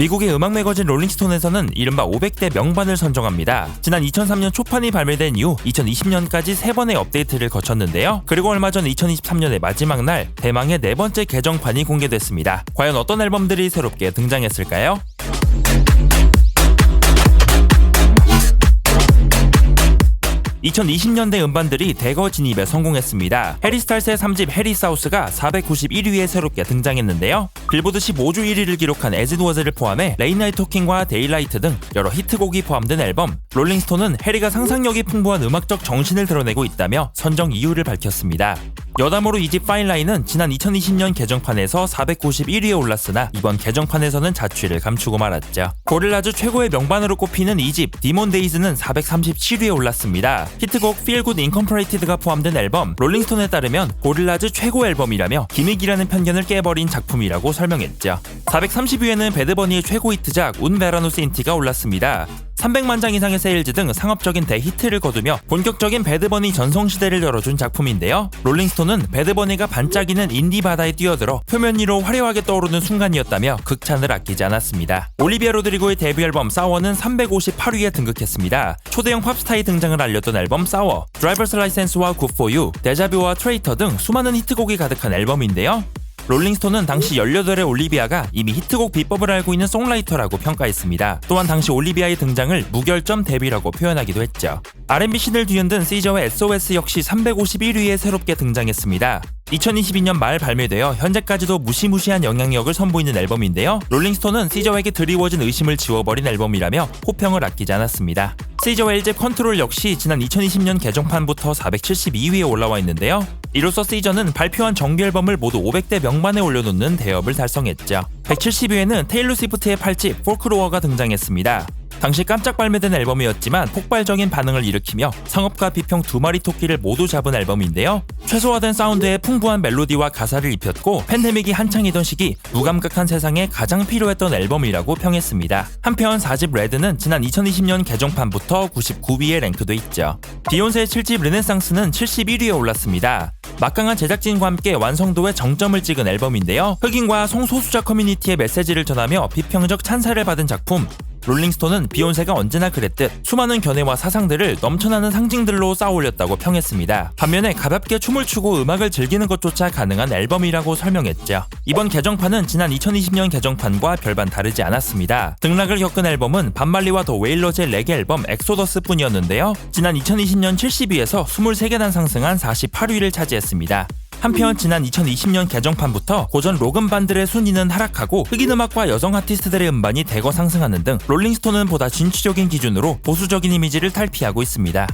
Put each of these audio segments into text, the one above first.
미국의 음악 매거진 롤링스톤에서는 이른바 500대 명반을 선정합니다. 지난 2003년 초판이 발매된 이후 2020년까지 3번의 업데이트를 거쳤는데요. 그리고 얼마 전 2023년의 마지막 날 대망의 4번째 개정판이 공개됐습니다. 과연 어떤 앨범들이 새롭게 등장했을까요? 2020년대 음반들이 대거 진입에 성공했습니다. 해리 스타일스의 3집 해리 사우스가 491위에 새롭게 등장했는데요. 빌보드 15주 1위를 기록한 As It Was를 포함해 레인 나이트 토킹과 데일라이트 등 여러 히트곡이 포함된 앨범. 롤링스톤은 해리가 상상력이 풍부한 음악적 정신을 드러내고 있다며 선정 이유를 밝혔습니다. 여담으로 이 집 파인 라인은 지난 2020년 개정판에서 491위에 올랐으나 이번 개정판에서는 자취를 감추고 말았죠. 고릴라즈 최고의 명반으로 꼽히는 이 집 디몬 데이즈는 437위에 올랐습니다. 히트곡 Feel Good Incorporated가 포함된 앨범. 롤링스톤에 따르면 고릴라즈 최고 앨범이라며 기믹이라는 편견을 깨버린 작품이라고 설명했죠. 430위에는 배드버니의 최고 히트작 운 베라노스 인티가 올랐습니다. 300만 장 이상의 세일즈 등 상업적인 대히트를 거두며 본격적인 배드버니 전성시대를 열어준 작품인데요. 롤링스톤은 배드버니가 반짝이는 인디 바다에 뛰어들어 표면 위로 화려하게 떠오르는 순간이었다며 극찬을 아끼지 않았습니다. 올리비아 로드리고의 데뷔 앨범 사워는 358위에 등극했습니다. 초대형 팝스타의 등장을 알렸던 앨범 사워, 드라이버스 라이센스와 굿 포 유, 데자뷰와 트레이터 등 수많은 히트곡이 가득한 앨범인데요. 롤링스톤은 당시 18의 올리비아가 이미 히트곡 비법을 알고 있는 송라이터라고 평가했습니다. 또한 당시 올리비아의 등장을 무결점 데뷔라고 표현하기도 했죠. R&B 씬을 뒤흔든 시저의 SOS 역시 351위에 새롭게 등장했습니다. 2022년 말 발매되어 현재까지도 무시무시한 영향력을 선보이는 앨범인데요. 롤링스톤은 시저에게 드리워진 의심을 지워버린 앨범이라며 호평을 아끼지 않았습니다. 시저의 1집 컨트롤 역시 지난 2020년 개정판부터 472위에 올라와 있는데요. 이로써 시저는 발표한 정규 앨범을 모두 500대 명반에 올려놓는 대업을 달성했죠. 170위에는 테일러 스위프트의 8집 폴크로어가 등장했습니다. 당시 깜짝 발매된 앨범이었지만 폭발적인 반응을 일으키며 상업과 비평 2마리 토끼를 모두 잡은 앨범인데요. 최소화된 사운드에 풍부한 멜로디와 가사를 입혔고 팬데믹이 한창이던 시기 무감각한 세상에 가장 필요했던 앨범이라고 평했습니다. 한편 4집 레드는 지난 2020년 개정판부터 99위에 랭크돼 있죠. 비욘세의 7집 르네상스는 71위에 올랐습니다. 막강한 제작진과 함께 완성도에 정점을 찍은 앨범인데요. 흑인과 성소수자 커뮤니티의 메시지를 전하며 비평적 찬사를 받은 작품. 롤링스톤은 비욘세가 언제나 그랬듯 수많은 견해와 사상들을 넘쳐나는 상징들로 쌓아올렸다고 평했습니다. 반면에 가볍게 춤을 추고 음악을 즐기는 것조차 가능한 앨범이라고 설명했죠. 이번 개정판은 지난 2020년 개정판과 별반 다르지 않았습니다. 등락을 겪은 앨범은 반말리와 더 웨일러즈의 레게 앨범 엑소더스 뿐이었는데요. 지난 2020년 70위에서 23계단 상승한 48위를 차지했습니다. 한편 지난 2020년 개정판부터 고전 록 음반들의 순위는 하락하고 흑인 음악과 여성 아티스트들의 음반이 대거 상승하는 등 롤링스톤은 보다 진취적인 기준으로 보수적인 이미지를 탈피하고 있습니다.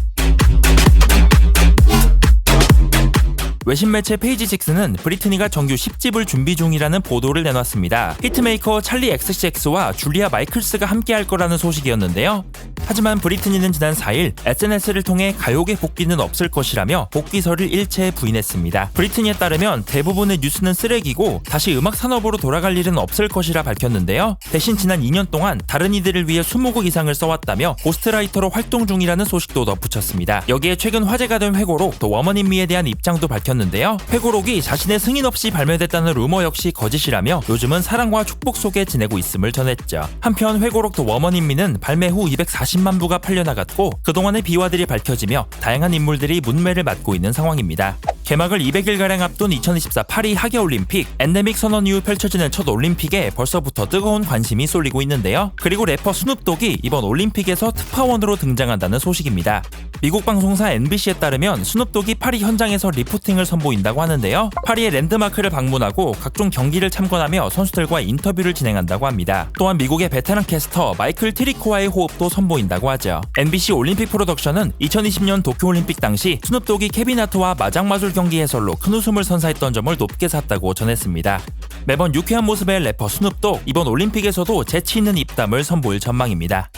외신 매체 페이지6는 브리트니가 정규 10집을 준비 중이라는 보도를 내놨습니다. 히트메이커 찰리 XCX와 줄리아 마이클스가 함께할 거라는 소식이었는데요. 하지만 브리트니는 지난 4일 SNS를 통해 가요계 복귀는 없을 것이라며 복귀설을 일체 부인했습니다. 브리트니에 따르면 대부분의 뉴스는 쓰레기고 다시 음악 산업으로 돌아갈 일은 없을 것이라 밝혔는데요. 대신 지난 2년 동안 다른 이들을 위해 20곡 이상을 써왔다며 고스트라이터로 활동 중이라는 소식도 덧붙였습니다. 여기에 최근 화제가 된 회고록 더 워먼 인 미에 대한 입장도 밝혔는데요. 회고록이 자신의 승인 없이 발매됐다는 루머 역시 거짓이라며 요즘은 사랑과 축복 속에 지내고 있음을 전했죠. 한편 회고록 더 워먼 인 미는 발매 후 240만 부가 팔려나갔고 그동안의 비화들이 밝혀지며 다양한 인물들이 문매를 맡고 있는 상황입니다. 개막을 200일가량 앞둔 2024 파리 하계올림픽. 엔데믹 선언 이후 펼쳐지는 첫 올림픽에 벌써부터 뜨거운 관심이 쏠리고 있는데요. 그리고 래퍼 스눕독이 이번 올림픽에서 특파원으로 등장한다는 소식입니다. 미국 방송사 NBC에 따르면 스눕독이 파리 현장에서 리포팅을 선보인다고 하는데요. 파리의 랜드마크를 방문하고 각종 경기를 참관하며 선수들과 인터뷰를 진행한다고 합니다. 또한 미국의 베테랑 캐스터 마이클 트리코와의 호흡도 선보인다고 하죠. NBC 올림픽 프로덕션은 2020년 도쿄올림픽 당시 스눕독이 케빈 하트와 마장마술 경기 해설로 큰 웃음을 선사했던 점을 높게 샀다고 전했습니다. 매번 유쾌한 모습의 래퍼 스눕독, 이번 올림픽에서도 재치 있는 입담을 선보일 전망입니다.